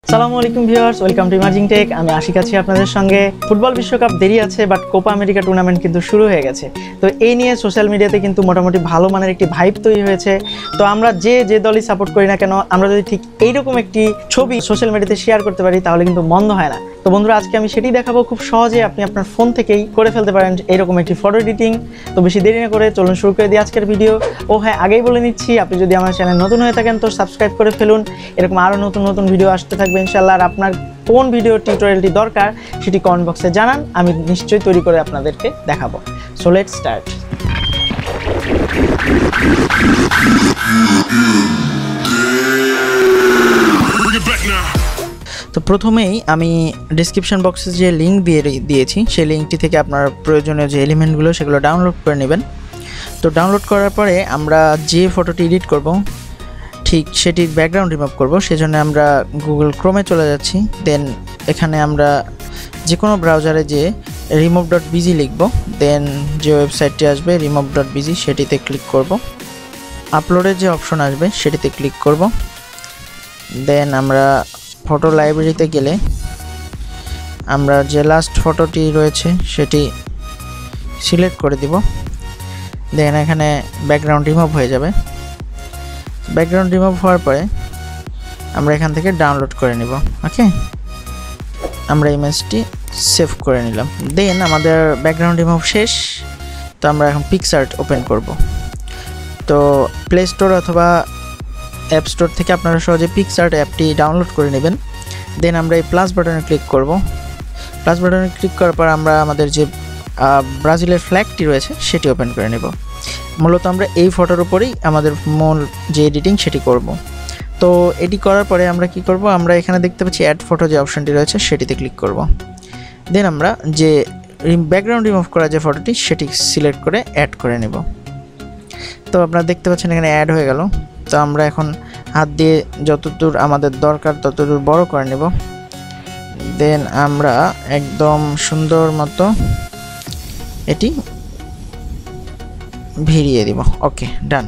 আসসালামু আলাইকুম viewers, welcome to emerging tech. আমি আশিক আছি আপনাদের সঙ্গে। ফুটবল বিশ্বকাপ দেরি আছে, বাট কোপা আমেরিকা টুর্নামেন্ট কিন্তু শুরু হয়ে গেছে। তো এই নিয়ে সোশ্যাল মিডিয়াতে কিন্তু মোটামুটি ভালো মানের একটি ভাইব তৈরি হয়েছে। তো আমরা যে দলই সাপোর্ট করি না কেন, আমরা যদি ঠিক এইরকম একটি ছবি সোশ্যাল মিডিয়াতে শেয়ার করতে পারি তাহলে কিন্তু মন্দ হয় না। তো বন্ধুরা, আজকে আমি সেটাই দেখাবো। খুব সহজে আপনি আপনার ফোন থেকেই করে ফেলতে পারেন এরকম একটি ফটো এডিটিং। তো বেশি দেরি না করে চলুন শুরু করে দিই আজকের ভিডিও। ও হ্যাঁ, আগেই বলে নিচ্ছি, আপনি যদি আমার চ্যানেল নতুন হয়ে থাকেন তো সাবস্ক্রাইব করে ফেলুন। এরকম আরও নতুন নতুন ভিডিও আসতে থাকবে ইনশাআল্লাহ। আর আপনার কোন ভিডিও টিউটোরিয়ালটি দরকার সেটি কমেন্ট বক্সে জানান, আমি নিশ্চয়ই তৈরি করে আপনাদেরকে দেখাবো। So let's start. তো প্রথমেই আমি ডেসক্রিপশন বক্সে যে লিঙ্ক দিয়েছি সেই লিঙ্কটি থেকে আপনার প্রয়োজনীয় যে এলিমেন্টগুলো সেগুলো ডাউনলোড করে নেবেন। তো ডাউনলোড করার পরে আমরা যে ফটোটি এডিট করব ঠিক সেটির ব্যাকগ্রাউন্ড রিমুভ করব। সেজন্য আমরা গুগল ক্রোমে চলে যাচ্ছি। দেন এখানে আমরা যে কোনো ব্রাউজারে যে remove.bg লিখব। দেন যে ওয়েবসাইটটি আসবে remove.bg সেটিতে ক্লিক করব। আপলোডের যে অপশন আসবে সেটিতে ক্লিক করব। দেন আমরা ফটো লাইব্রেরিতে গেলে আমরা যে লাস্ট ফটোটি রয়েছে সেটি সিলেক্ট করে দিব। দেন এখানে ব্যাকগ্রাউন্ড রিমুভ হয়ে যাবে। ব্যাকগ্রাউন্ড রিমুভ হওয়ার পরে আমরা এখান থেকে ডাউনলোড করে নিব। ওকে, আমরা ইমেজটি সেভ করে নিলাম। দেন আমাদের ব্যাকগ্রাউন্ড রিমুভ শেষ। তো আমরা এখন পিকসার্ট ওপেন করব। তো প্লে স্টোর অথবা অ্যাপ স্টোর থেকে আপনারা সহজে পিকসার্ট অ্যাপটি ডাউনলোড করে নেবেন। দেন আমরা এই প্লাস বাটনে ক্লিক করব। প্লাস বাটনে ক্লিক করার পর আমরা আমাদের যে ব্রাজিলের ফ্ল্যাগটি রয়েছে সেটি ওপেন করে নেব। মূলত আমরা এই ফটোর উপরেই আমাদের মূল যে এডিটিং সেটি করব। তো এটি করার পরে আমরা কি করব, আমরা এখানে দেখতে পাচ্ছি অ্যাড ফটো যে অপশনটি রয়েছে সেটিতে ক্লিক করব। দেন আমরা যে ব্যাকগ্রাউন্ড রিমুভ করা যে ফটোটি সেটি সিলেক্ট করে অ্যাড করে নেব। তো আপনারা দেখতে পাচ্ছেন এখানে অ্যাড হয়ে গেল। তো আমরা এখন হাত দিয়ে যতদূর আমাদের দরকার ততদূর বড় করে নেব। দেন আমরা একদম সুন্দর মতো এটি ভিড়িয়ে দিব। ওকে, ডান।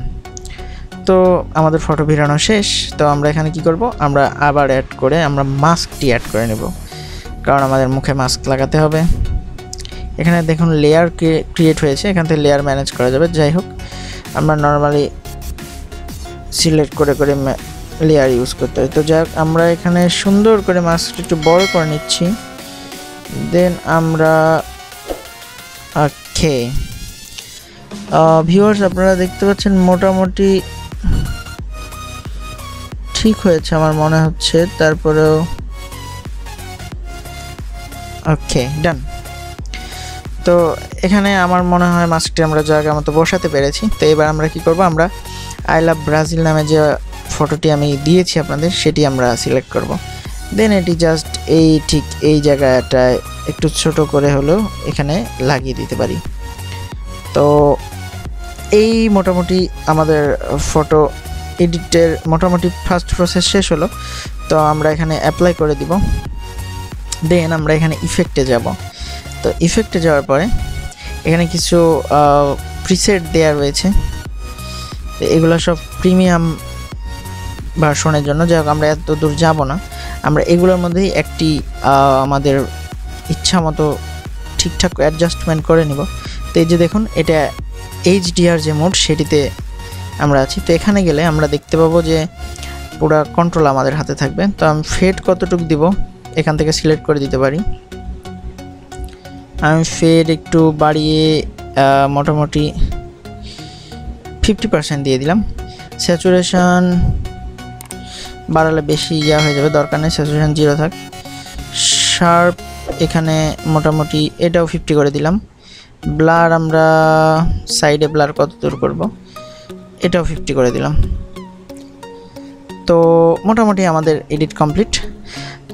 তো আমাদের ফটো ভিড়ানো শেষ। তো আমরা এখানে কি করব, আমরা আবার অ্যাড করে আমরা মাস্কটি অ্যাড করে নেব, কারণ আমাদের মুখে মাস্ক লাগাতে হবে। এখানে দেখুন লেয়ার ক্রিয়েট হয়েছে, এখান থেকে লেয়ার ম্যানেজ করা যাবে। যাই হোক, আমরা নর্মালি সিলেক্ট করে করে লেয়ার ইউজ করতে হয়। তো যাই হোক, আমরা এখানে সুন্দর করে মাস্কটি একটু বড় করে নিচ্ছি। দেন আমরা ওকে ভিউয়ার্স, আপনারা দেখতে পাচ্ছেন মোটামুটি ঠিক হয়েছে আমার মনে হচ্ছে। তারপরেও ওকে, ডান। তো এখানে আমার মনে হয় মাস্কটি আমরা জায়গা মতো বসাতে পেরেছি। তো এবার আমরা কি করব, আমরা আই লাভ ব্রাজিল নামে যে ফটোটি আমি দিয়েছি আপনাদের সেটি আমরা সিলেক্ট করব। দেন এটি জাস্ট ঠিক এই জায়গাটায় একটু ছোট করে হলেও এখানে লাগিয়ে দিতে পারি। তো এই মোটামুটি আমাদের ফটো এডিটের মোটামুটি ফার্স্ট প্রসেস শেষ হলো। তো আমরা এখানে অ্যাপ্লাই করে দিব। দেন আমরা এখানে ইফেক্টে যাব। তো ইফেক্টে যাওয়ার পরে এখানে কিছু প্রিসেট দেওয়া রয়েছে। তো এগুলো সব প্রিমিয়াম ভার্সনের জন্য। যাই হোক, আমরা এত দূর যাব না, আমরা এগুলোর মধ্যেই একটি আমাদের ইচ্ছা মতো ঠিকঠাক অ্যাডজাস্টমেন্ট করে নিব। তো এই যে দেখুন, এটা HDR যে মোড সেটিতে আমরা আছি। তো এখানে গেলে আমরা দেখতে পাবো যে পুরো কন্ট্রোল আমাদের হাতে থাকবে। তো আমি ফেড কতটুকু দিব এখান থেকে সিলেক্ট করে দিতে পারি। আমি ফেড একটু বাড়িয়ে মোটামুটি 50% দিয়ে দিলাম। স্যাচুরেশন বাড়ালে বেশি হয়ে যাবে, দরকার নেই, স্যাচুরেশন 0 থাক। শার্প এখানে মোটামুটি এটাও 50 করে দিলাম। ব্লার আমরা সাইডে ব্লার কত দূর করব এটাও 50 করে দিলাম। তো মোটামুটি আমাদের এডিট কমপ্লিট।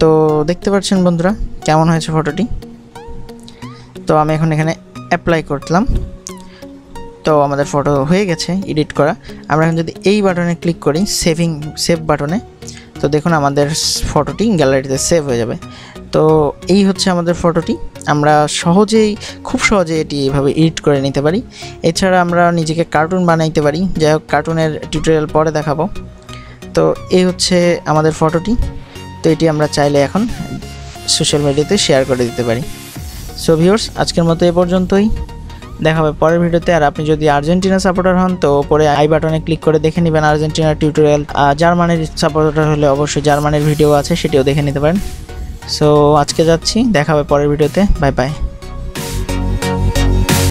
তো দেখতে পাচ্ছেন বন্ধুরা কেমন হয়েছে ফটোটি। তো আমি এখন এখানে অ্যাপ্লাই করলাম। তো আমাদের ফটো হয়ে গেছে এডিট করা। আমরা এখন যদি এই বাটনে ক্লিক করি, সেভ বাটনে, তো দেখুন আমাদের ফটোটি গ্যালারিতে সেভ হয়ে যাবে। তো এই হচ্ছে আমাদের ফটোটি। আমরা খুব সহজেই এটি এইভাবে এডিট করে নিতে পারি। এছাড়া আমরা নিজেকে কার্টুন বানাইতে পারি। যাই হোক, কার্টুনের টিউটোরিয়াল পরে দেখাবো। তো এই হচ্ছে আমাদের ফটোটি। তো এটি আমরা চাইলে এখন সোশ্যাল মিডিয়াতে শেয়ার করে দিতে পারি। সো ভিউয়ার্স, আজকের মতো এ পর্যন্তই। দেখা হবে পরের ভিডিওতে। আর আপনি যদি আর্জেন্টিনা সাপোর্টার হন তো পরে আই বাটনে ক্লিক করে দেখে নেবেন আর্জেন্টিনার টিউটোরিয়াল। জার্মানির সাপোর্টার হলে অবশ্যই জার্মানির ভিডিও আছে, সেটিও দেখে নিতে পারেন। সো আজকে যাচ্ছি, দেখা হবে পরের ভিডিওতে। Bye bye.